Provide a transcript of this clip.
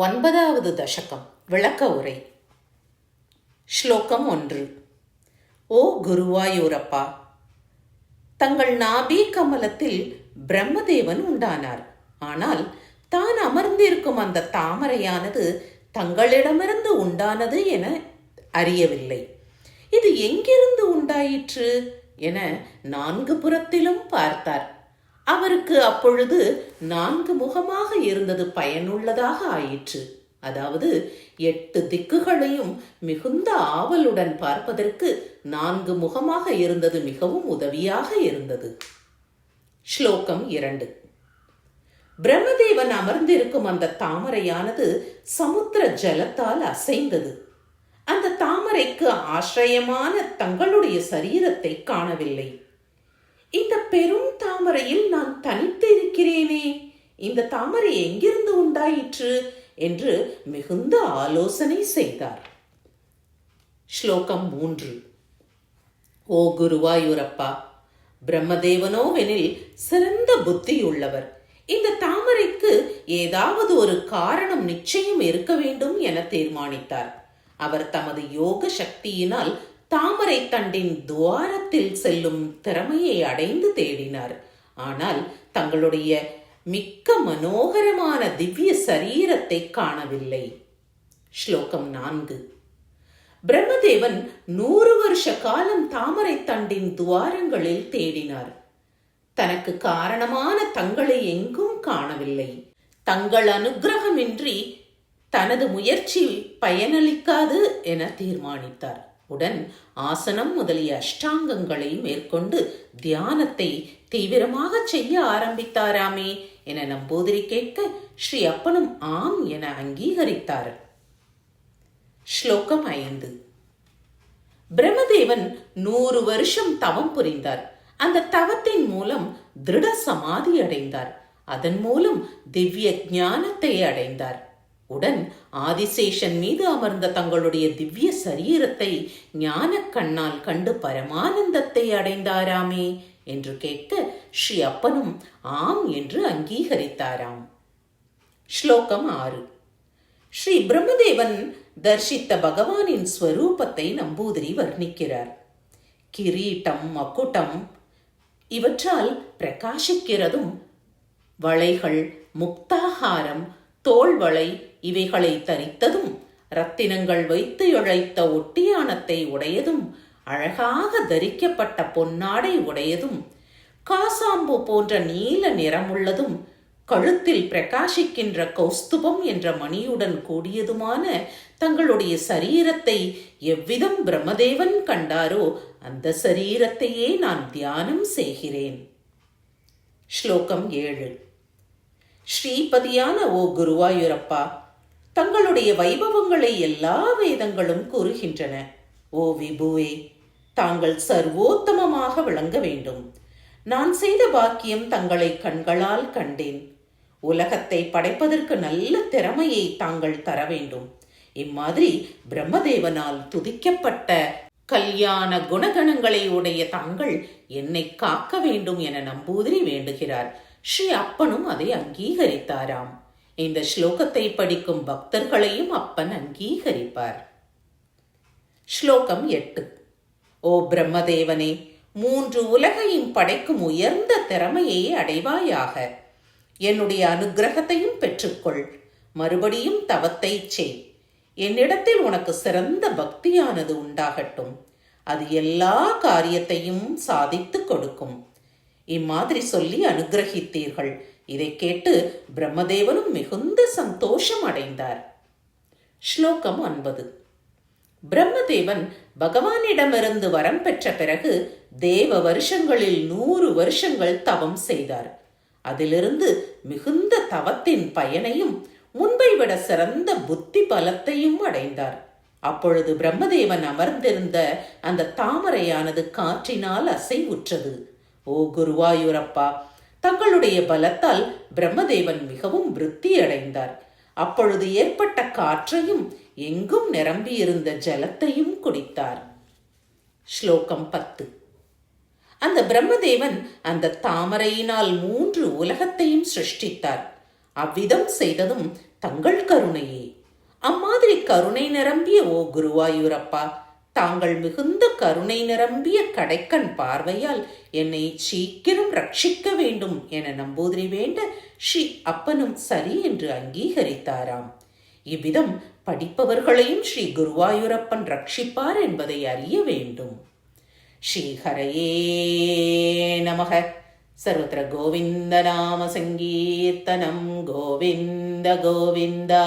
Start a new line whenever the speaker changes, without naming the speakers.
9வது தசகம் விளக்க உரை. ஸ்லோகம் 1. ஓ குருவாயூரப்பா, தங்கள் நாபி கமலத்தில் பிரம்மதேவன் உண்டானார். ஆனால் தான் அமர்ந்திருக்கும் அந்த தாமரையானது தங்களிடமிருந்து உண்டானது என அறியவில்லை. இது எங்கிருந்து உண்டாயிற்று என 4 புறத்திலும் பார்த்தார். அவருக்கு அப்பொழுது 4 முகமாக இருந்தது பயனுள்ளதாக ஆயிற்று. அதாவது 8 திக்குகளையும் மிகுந்த ஆவலுடன் பார்ப்பதற்கு 4 முகமாக இருந்தது மிகவும் உதவியாக இருந்தது. ஸ்லோகம் 2. பிரம்மதேவன் அமர்ந்திருக்கும் அந்த தாமரையானது சமுத்திர ஜலத்தால் அசைந்தது. அந்த தாமரைக்கு ஆசிரியமான தங்களுடைய சரீரத்தை காணவில்லை. இந்த பெரும் தாமரையில் நான் தனித்து இருக்கிறேனே, இந்த தாமரை எங்கிருந்து உண்டாயிற்று என்று மிகுந்த ஆலோசனை செய்தார். ஸ்லோகம் 3. ஓ குருவாயூரப்பா, பிரம்மதேவனோவெனில் சிறந்த புத்தியுள்ளவர். இந்த தாமரைக்கு ஏதாவது ஒரு காரணம் நிச்சயம் இருக்க வேண்டும் என தீர்மானித்தார். அவர் தமது யோக சக்தியினால் தாமரை தண்டின் துவாரத்தில் செல்லும் திறமையை அடைந்து தேடினார். ஆனால் தங்களுடைய மிக்க மனோகரமான திவ்ய சரீரத்தை காணவில்லை. ஸ்லோகம் 4. பிரம்மதேவன் 100 வருஷ காலம் தாமரை தண்டின் துவாரங்களில் தேடினார். தனக்கு காரணமான தங்களை எங்கும் காணவில்லை. தங்கள் அனுக்கிரகமின்றி தனது முயற்சி பயனளிக்காது என தீர்மானித்தார். உடன் ஆசனம் முதலிய அஷ்டாங்கங்களை மேற்கொண்டு தியானத்தை தீவிரமாக செய்ய ஆரம்பித்தாராமே என நம்பூதிரி கேட்க ஸ்ரீ அப்பனும் ஆம் என அங்கீகரித்தார். ஸ்லோகம் 5. பிரம்மதேவன் 100 வருஷம் தவம் புரிந்தார். அந்த தவத்தின் மூலம் திருட சமாதி அடைந்தார். அதன் மூலம் திவ்ய ஞானத்தை அடைந்தார். உடன் ஆதிசேஷன் மீது அமர்ந்த தங்களுடைய திவ்ய சரீரத்தை ஞான கண்ணால் கண்டு பரமானந்தத்தை அடைந்தாராமே என்று கேட்க ஸ்ரீ அப்பனும் ஆம் என்று அங்கீகரித்தாராம். ஸ்லோகம் 6. ஸ்ரீ பிரம்மதேவன் தரிசித்த பகவானின் ஸ்வரூபத்தை நம்பூதிரி வர்ணிக்கிறார். கிரீட்டம் மக்குட்டம் இவற்றால் பிரகாசிக்கிறதும், வளைகள், முக்தாகாரம், தோள்வளை இவைகளை தரித்ததும், ரத்தினங்கள் வைத்து இழைத்த ஒட்டியானத்தை உடையதும், அழகாக தரிக்கப்பட்ட பொன்னாடை உடையதும், காசாம்பு போன்ற நீல நிறமுள்ளதும், கழுத்தில் பிரகாசிக்கின்ற கௌஸ்துபம் என்ற மணியுடன் கூடியதுமான தங்களுடைய சரீரத்தை எவ்விதம் பிரம்மதேவன் கண்டாரோ அந்த சரீரத்தையே நான் தியானம் செய்கிறேன். ஸ்லோகம் 7. ஸ்ரீபதியான ஓ குருவாயூரப்பா, தங்களுடைய வைபவங்களை எல்லா வேதங்களும் கூறுகின்றன. ஓ விபுவே, தாங்கள் சர்வோத்தமமாக விளங்க வேண்டும். நான் செய்த பாக்கியம் தங்களை கண்களால் கண்டேன். உலகத்தை படைப்பதற்கு நல்ல திறமையை தாங்கள் தர வேண்டும். இம்மாதிரி பிரம்மதேவனால் துதிக்கப்பட்ட கல்யாண குணகணங்களை உடைய தாங்கள் என்னை காக்க வேண்டும் என நம்பூதிரி வேண்டுகிறார். ஸ்ரீ அப்பனும் அதை அங்கீகரித்தாராம். இந்த ஸ்லோகத்தை படிக்கும் பக்தர்களையும் அப்பன் அங்கீகரிப்பார். ஸ்லோகம் 8. ஓ பிரம்மதேவனே, 3 உலகையும் படைக்கும் உயர்ந்த திறமையை அடைவாயாக. என்னுடைய அனுக்கிரகத்தையும் பெற்றுக்கொள். மறுபடியும் தவத்தை செய். என்னிடத்தில் உனக்கு சிறந்த பக்தியானது உண்டாகட்டும். அது எல்லா காரியத்தையும் சாதித்து கொடுக்கும். இம்மாதிரி சொல்லி அனுகிரகித்தீர்கள். இதை கேட்டு பிரம்மதேவனும் மிகுந்த சந்தோஷம் அடைந்தார். ஸ்லோகம் 9. பிரம்மதேவன் பகவானிடமிருந்து வரம் பெற்ற பிறகு தேவ வருஷங்களில் 100 வருஷங்கள் தவம் செய்தார். அதிலிருந்து மிகுந்த தவத்தின் பயனையும் முன்பை விட சிறந்த புத்தி பலத்தையும் அடைந்தார். அப்பொழுது பிரம்மதேவன் அமர்ந்திருந்த அந்த தாமரையானது காற்றினால் அசைவுற்றது. ஓ குருவாயூரப்பா, தங்களுடைய பலத்தால் பிரம்மதேவன் மிகவும் விருத்தி அடைந்தார். அப்பொழுது ஏற்பட்ட காற்றையும் எங்கும் நிரம்பியிருந்த ஜலத்தையும் குடித்தார். ஸ்லோகம் 10. அந்த பிரம்மதேவன் அந்த தாமரையினால் 3 உலகத்தையும் சிருஷ்டித்தார். அவ்விதம் செய்ததும் தங்கள் கருணையே. அம்மாதிரி கருணை நிரம்பிய ஓ குருவாயூரப்பா, தாங்கள் மிகுந்த கருணை நிரம்பிய கடைக்கண் பார்வையால் என்னை சீக்கிரம் ரட்சிக்க வேண்டும் என நம்பூதிரி வேண்ட ஸ்ரீ அப்பனும் சரி என்று அங்கீகரித்தாராம். இவ்விதம் படிப்பவர்களையும் ஸ்ரீ குருவாயூரப்பன் ரட்சிப்பார் என்பதை அறிய வேண்டும். ஸ்ரீஹரையே நமக. சர்வத்திர கோவிந்த நாம சங்கீர்த்தனம். கோவிந்த கோவிந்தா.